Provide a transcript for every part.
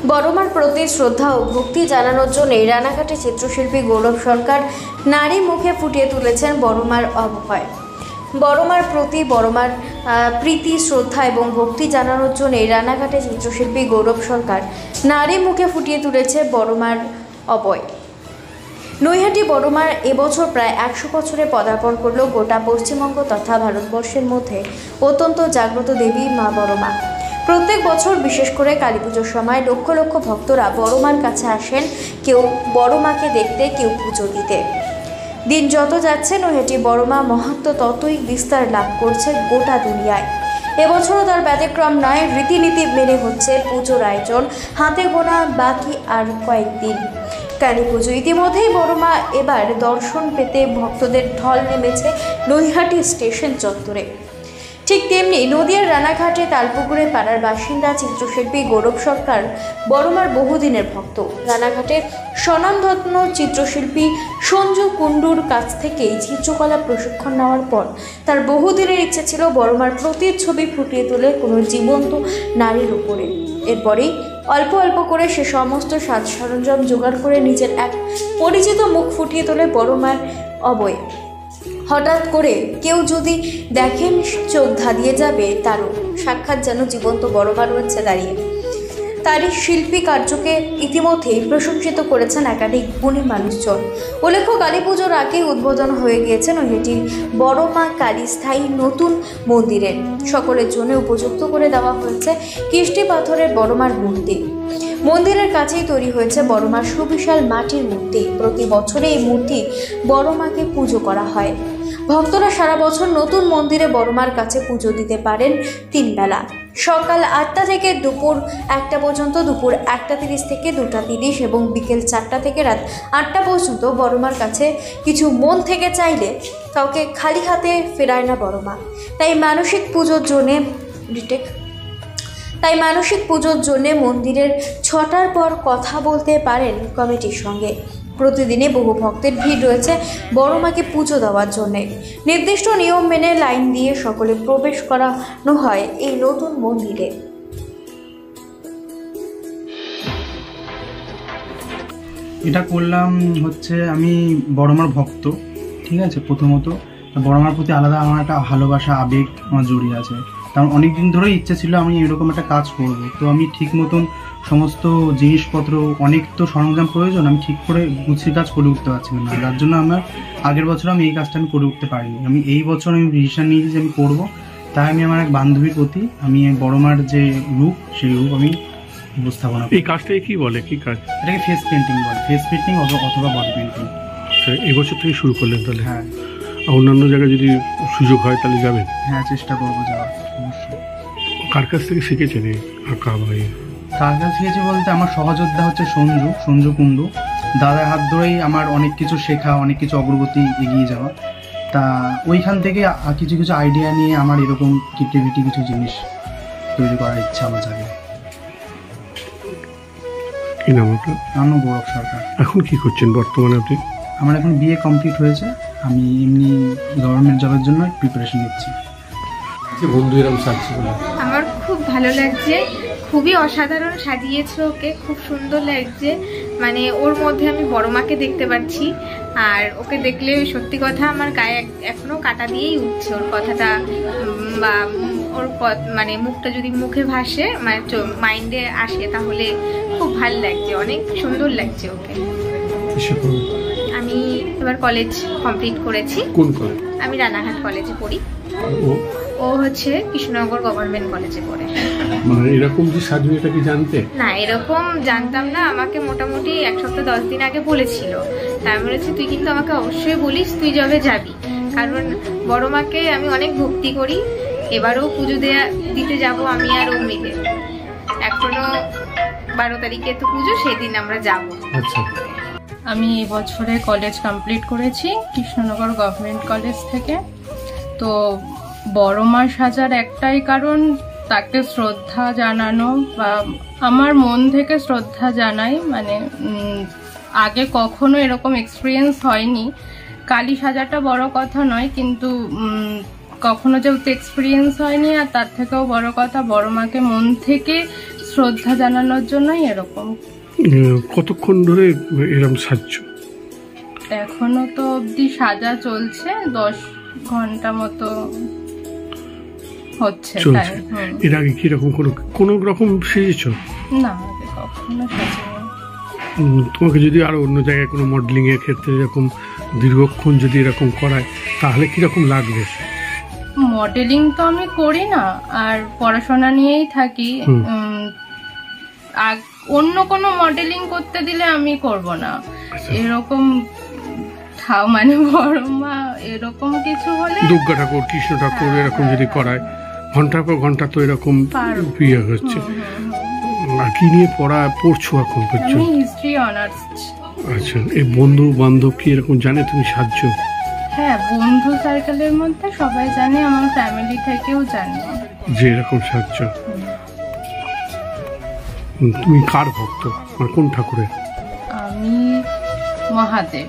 বড়মার প্রতি শ্রদ্ধা ও ভক্তি জানানোর জন্য রানাঘাটে চিত্রশিল্পী গৌরব সরকার নারী মুখে ফুটিয়ে তুলেছেন বড়মার অভয়। বড়মার প্রতি বড়মার প্রীতি শ্রদ্ধা এবং ভক্তি জানানোর জন্য রানাঘাটে চিত্রশিল্পী গৌরব সরকার নারী মুখে ফুটিয়ে তুলেছে বড়মার অভয়। নৈহাটি বড়মার এবছর প্রায় 100 বছরে পদার্পণ করল গোটা পশ্চিমবঙ্গ তথা ভারতবর্ষের মধ্যে অত্যন্ত জাগ্রত দেবী মা বড়মা। প্রত্যেক বছর বিশেষ করে কালী পুজোর সময় লক্ষ লক্ষ ভক্তরা বড়মার কাছে আসেন, কেউ বড়মাকে দেখতে, কেউ পুজো দিতে। দিন যত যাচ্ছে নৈহাটি বড়মা মাহাত্ম্য ততই বিস্তার লাভ করছে গোটা দুনিয়ায়। এবছরও তার ব্যতিক্রম নয়। রীতিনীতি মেনে হচ্ছে পুজোর আয়োজন, হাতে গোনা বাকি আর কয়েকদিন কালী পুজো। ইতিমধ্যেই বড়মা এবার দর্শন পেতে ভক্তদের ঢল নেমেছে নৈহাটি স্টেশন চত্বরে। ঠিক তেমনি নদিয়ার রানাঘাটে তালপুকুরে পাড়ার বাসিন্দা চিত্রশিল্পী গৌরব সরকার বড়মার বহুদিনের ভক্ত। রানাঘাটে স্বনামধন্য চিত্রশিল্পী সঞ্জু কুণ্ডুর কাছ থেকেই চিত্রকলা প্রশিক্ষণ নেওয়ার পর তার বহুদিনের ইচ্ছে ছিল বড়মার প্রতিচ্ছবি ফুটিয়ে তোলে কোনো জীবন্ত নারীর উপরে। এরপরেই অল্প অল্প করে সে সমস্ত সাজ সরঞ্জাম জোগাড় করে নিজের এক পরিচিত মুখ ফুটিয়ে তোলে বড়মার অভয়ে। হঠাৎ করে কেউ যদি দেখেন চোখ ধাঁধিয়ে যাবে, তারও সাক্ষাৎ যেন জীবন্ত বড়মা রয়েছে দাঁড়িয়ে। তারই শিল্পী কার্যকে ইতিমধ্যেই প্রশংসিত করেছেন একাধিক গুণী মানুষজন। উল্লেখ্য, কালী পুজোর আগেই উদ্বোধন হয়ে গিয়েছে নৈহাটি বড়মা কালী স্থায়ী নতুন মন্দিরের। সকলের জন্য উপযুক্ত করে দেওয়া হয়েছে কৃষ্টি পাথরের বড়মার মূর্তি। মন্দিরের কাছেই তৈরি হয়েছে বড়মার সুবিশাল মাটির মূর্তি। প্রতি বছরে এই মূর্তি বড়মাকে পুজো করা হয়। ভক্তরা সারা বছর নতুন মন্দিরে বড়মার কাছে পুজো দিতে পারেন 3 বেলা, সকাল 8টা থেকে দুপুর 1টা পর্যন্ত, দুপুর 1টা 30 থেকে 2টা 30 এবং বিকেল 4টা থেকে রাত 8টা পর্যন্ত। বড়মার কাছে কিছু মন থেকে চাইলে কাউকে খালি হাতে ফেরায় না বড়মা। তাই মানসিক পুজোর জন্যে মন্দিরের 6টার পর কথা বলতে পারেন কমিটির সঙ্গে। প্রতিদিনই বহু ভক্তের ভিড় রয়েছে বড়মাকে পুজো দেওয়ার জন্যে। নির্দিষ্ট নিয়ম মেনে লাইন দিয়ে সকলে প্রবেশ করানো হয় এই নতুন মন্দিরে। এটা করলাম হচ্ছে আমি বড়মার ভক্ত, ঠিক আছে। প্রথমত বড়মার প্রতি আলাদা আমার একটা ভালোবাসা, আবেগ আমার জড়িয়ে আছে। কারণ অনেকদিন ধরেই ইচ্ছে ছিল আমি এরকম একটা কাজ করব। তো আমি ঠিক মতন সমস্ত জিনিসপত্র, অনেক তো সরঞ্জাম প্রয়োজন, আমি ঠিক করে গুছিয়ে কাজ করে উঠতে পারছিলাম না। যার জন্য আমার আগের বছর আমি এই কাজটা আমি করে উঠতে পারিনি। আমি এই বছর আমি ডিসিশন নিয়েছি যে আমি করবো। তাই আমি আমার এক বান্ধবীর প্রতি আমি বড়মার যে রূপ, সেই রূপ আমি উপস্থাপনা। এই কাজটাকে কি বলে, কি কাজ? এটাকে ফেস পেন্টিং বলে, ফেস পেন্টিং অথবা বডি পেন্টিং। এই বছর থেকে শুরু করলেন তাহলে? হ্যাঁ। অন্যান্য জায়গায় যদি সুযোগ হয় তাহলে যাবেন? হ্যাঁ, চেষ্টা করবো যাওয়ার অবশ্যই। কার কাছ থেকে শিখেছেন এই আঁকা? ভাই কার কাছ শিখেছি বলতে আমার সহযোদ্ধা হচ্ছে সঞ্জু কুণ্ডু। দাদার হাত ধরেই আমার অনেক কিছু শেখা, অনেক কিছু অগ্রগতি এগিয়ে যাওয়া। তা ওইখান থেকে কিছু কিছু আইডিয়া নিয়ে আমার এরকম ক্রিয়েটিভিটি কিছু জিনিস তৈরি করার ইচ্ছা আমার জাগে। কি নাম আপনার? আমার গৌরব সরকার। এখন কি করছেন বর্তমানে আপনি? আমার এখন বিএ কমপ্লিট হয়েছে। আমি এমনি গভর্নমেন্ট জবের জন্য প্রিপারেশন নিচ্ছি। বন্ধু এরকম সাজছে, আমার খুব ভালো লাগছে। খুবই অসাধারণ সাজিয়েছে ওকে, খুব সুন্দর লাগছে। মানে ওর মধ্যে আমি বড়মাকে দেখতে পাচ্ছি। আর ওকে দেখলে সত্যি কথা আমার গায়ে এখনো কাটা দিয়েই উঠছে ওর কথাটা, বা ওর মানে মুখটা যদি মুখে ভাসে, মানে মাইন্ডে আসে, তাহলে খুব ভালো লাগছে, অনেক সুন্দর লাগছে ওকে। আমি এবার কলেজ কমপ্লিট করেছি। কোন কলেজ? আমি রানাঘাট কলেজে পড়ি। ও হচ্ছে কৃষ্ণনগর গভর্নমেন্ট কলেজে পড়ে। মানে এরকম যে সাজবে এটা কি জানতে? না, এরকম জানতাম না। আমাকে মোটামুটি 1 সপ্তাহ 10 দিন আগে বলেছিল। তাই বলেছি তুই কিন্তু আমাকে অবশ্যই বলিস তুই যবে যাবি, কারণ বড়মাকে আমি অনেক ভক্তি করি। এবারও পুজো দিতে যাব আমি আর ও মিলে। এখনো 12 তারিখে তো পুজো, সেদিন আমরা যাব। আচ্ছা। আমি এবছরে কলেজ কমপ্লিট করেছি কৃষ্ণনগর গভর্নমেন্ট কলেজ থেকে। তো বড়মা সাজার একটাই কারণ, তাকে শ্রদ্ধা জানানো, বা আমার মন থেকে শ্রদ্ধা জানাই। মানে আগে কখনো এরকম এক্সপিরিয়েন্স হয়নি। কালী সাজাটা বড় কথা নয়, কিন্তু কখনো যেহেতু এক্সপিরিয়েন্স হয়নি, আর তার থেকেও বড় কথা বড়মাকে মন থেকে শ্রদ্ধা জানানোর জন্যই এরকম। কতক্ষণ ধরে এরকম সাজছো? এখনো তো অবধি সাজা চলছে, 10 ঘন্টা মতো হচ্ছে। চলছে। তাই, হুম। এর আগে কিরকম কোনো রকম সেজেছো? না, আগে কখনো সাজিনি। তোমাকে যদি আরো অন্য জায়গায় কোনো মডেলিং এর ক্ষেত্রে এরকম দীর্ঘক্ষণ যদি এরকম করায় তাহলে কিরকম লাগবে? মডেলিং তো আমি করি না, আর পড়াশোনা নিয়েই থাকি। অন্য কোনো মডেলিং করতে দিলে আমি করব না। এরকম মানে বড় মা এরকম কিছু হলে, দুর্গা ঠাকুর, কৃষ্ণ ঠাকুর এরকম যদি করায় ঘন্টার পর ঘন্টা তো এরকম ইয়ে হচ্ছে। আর কি নিয়ে পড়ছো এখন আমি পর্যন্ত? History honours. আচ্ছা, এই বন্ধু বান্ধব কি এরকম জানে তুমি সাজছো? হ্যাঁ, বন্ধু সার্কেলের মধ্যে সবাই জানে, আমার ফ্যামিলি থেকেও জানে যে এরকম সাজছো। তুমি কার ভক্ত, মানে কোন ঠাকুরের? আমি মহাদেব।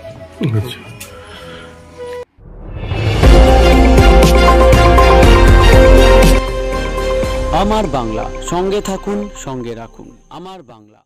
আচ্ছা। আমার বাংলা, সঙ্গে থাকুন, সঙ্গে রাখুন আমার বাংলা।